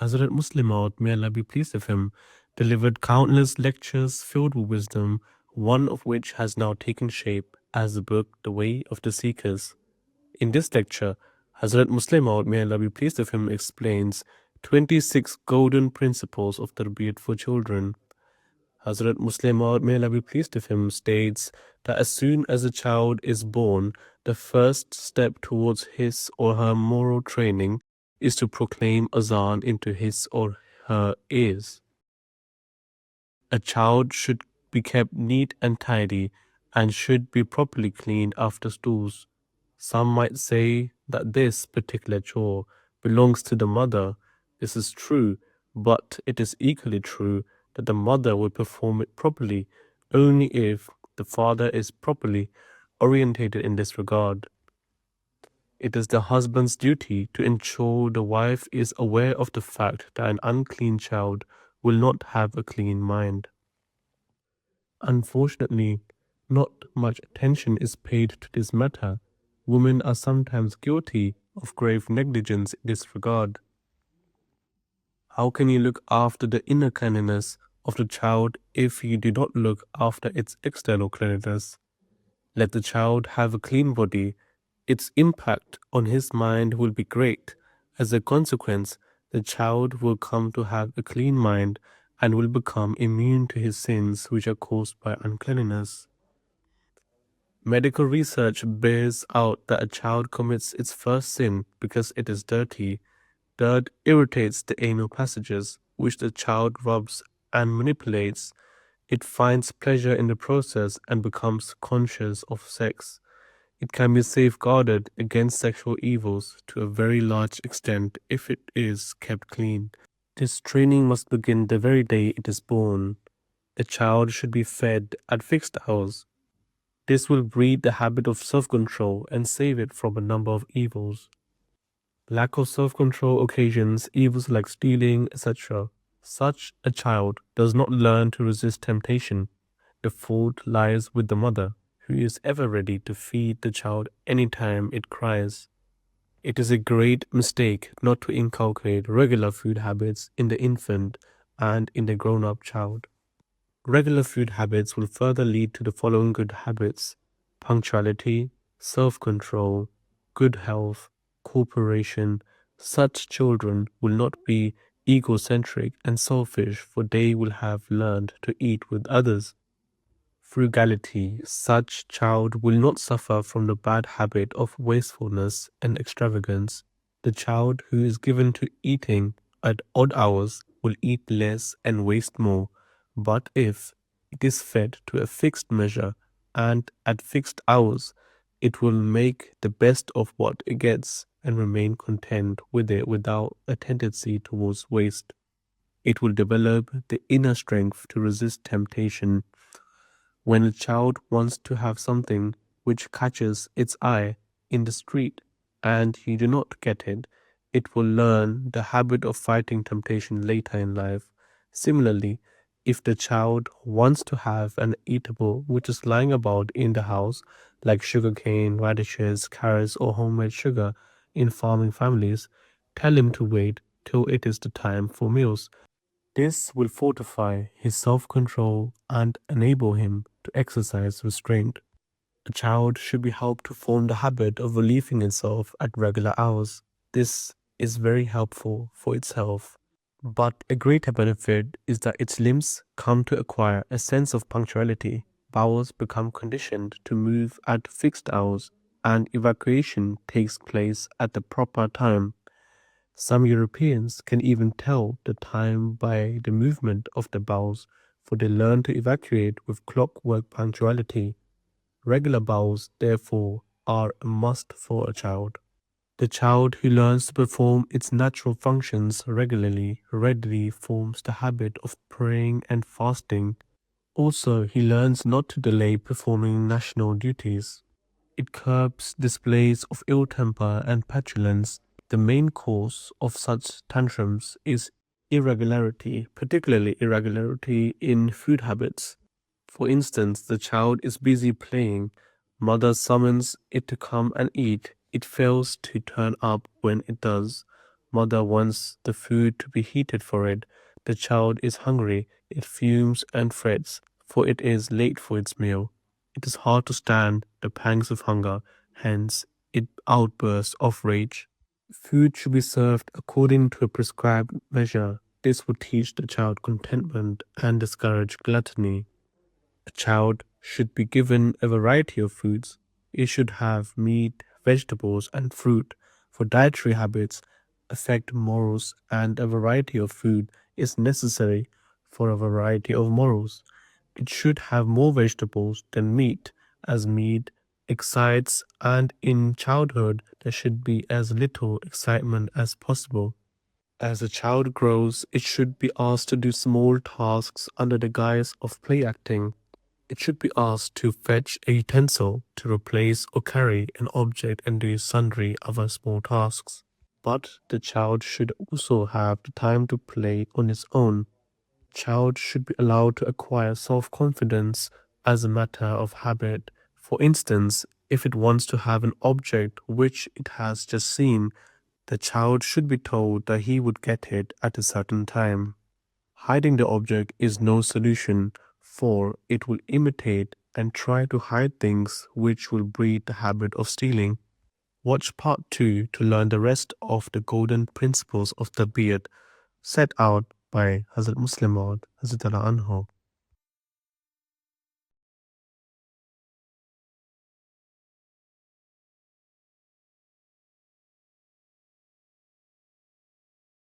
Hazrat Maud, may Allah be pleased with him, delivered countless lectures filled with wisdom, one of which has now taken shape as the book The Way of the Seekers. In this lecture, Hazrat Maud, may Allah be pleased with him, explains 26 golden principles of Tarbiyyat for children. Hazrat Maud, may Allah be pleased with him, states that as soon as a child is born, the first step towards his or her moral training is to proclaim azan into his or her ears. A child should be kept neat and tidy and should be properly cleaned after stools. Some might say that this particular chore belongs to the mother. This is true, but it is equally true that the mother will perform it properly only if the father is properly orientated in this regard. It is the husband's duty to ensure the wife is aware of the fact that an unclean child will not have a clean mind. Unfortunately, not much attention is paid to this matter. Women are sometimes guilty of grave negligence in this regard. How can you look after the inner cleanliness of the child if you do not look after its external cleanliness? Let the child have a clean body. Its impact on his mind will be great. As a consequence, the child will come to have a clean mind and will become immune to his sins which are caused by uncleanliness. Medical research bears out that a child commits its first sin because it is dirty. Dirt irritates the anal passages, which the child rubs and manipulates. It finds pleasure in the process and becomes conscious of sex. It can be safeguarded against sexual evils to a very large extent if it is kept clean. This training must begin the very day it is born. The child should be fed at fixed hours. This will breed the habit of self-control and save it from a number of evils. Lack of self-control occasions evils like stealing, etc. Such a child does not learn to resist temptation. The fault lies with the mother, who is ever ready to feed the child anytime it cries. It is a great mistake not to inculcate regular food habits in the infant and in the grown-up child. Regular food habits will further lead to the following good habits: punctuality, self-control, good health, cooperation. Such children will not be egocentric and selfish, for they will have learned to eat with others. Frugality. Such child will not suffer from the bad habit of wastefulness and extravagance. The child who is given to eating at odd hours will eat less and waste more. But if it is fed to a fixed measure and at fixed hours, it will make the best of what it gets and remain content with it without a tendency towards waste. It will develop the inner strength to resist temptation. When a child wants to have something which catches its eye in the street and you do not get it, it will learn the habit of fighting temptation later in life. Similarly, if the child wants to have an eatable which is lying about in the house, like sugarcane, radishes, carrots, or homemade sugar in farming families, tell him to wait till it is the time for meals. This will fortify his self-control and enable him to exercise restraint. A child should be helped to form the habit of relieving itself at regular hours. This is very helpful for its health. But a greater benefit is that its limbs come to acquire a sense of punctuality. Bowels become conditioned to move at fixed hours, and evacuation takes place at the proper time. Some Europeans can even tell the time by the movement of the bowels, for they learn to evacuate with clockwork punctuality. Regular bowels, therefore, are a must for a child. The child who learns to perform its natural functions regularly readily forms the habit of praying and fasting. Also, he learns not to delay performing national duties. It curbs displays of ill temper and petulance. The main cause of such tantrums is irregularity, particularly irregularity in food habits. For instance, the child is busy playing. Mother summons it to come and eat. It fails to turn up when it does. Mother wants the food to be heated for it. The child is hungry. It fumes and frets, for it is late for its meal. It is hard to stand the pangs of hunger, hence it outbursts of rage. Food should be served according to a prescribed measure. This will teach the child contentment and discourage gluttony. A child should be given a variety of foods. It should have meat, vegetables, and fruit, for dietary habits affect morals, and a variety of food is necessary for a variety of morals. It should have more vegetables than meat, as meat excites, and in childhood there should be as little excitement as possible. As a child grows, it should be asked to do small tasks under the guise of play acting. It should be asked to fetch a utensil, to replace or carry an object, and do sundry other small tasks. But the child should also have the time to play on its own. Child should be allowed to acquire self-confidence as a matter of habit. For instance, if it wants to have an object which it has just seen, the child should be told that he would get it at a certain time. Hiding the object is no solution, for it will imitate and try to hide things which will breed the habit of stealing. Watch part 2 to learn the rest of the golden principles of Tarbiyyat set out by Hazrat Muslim Maud, Hazrat Anhu.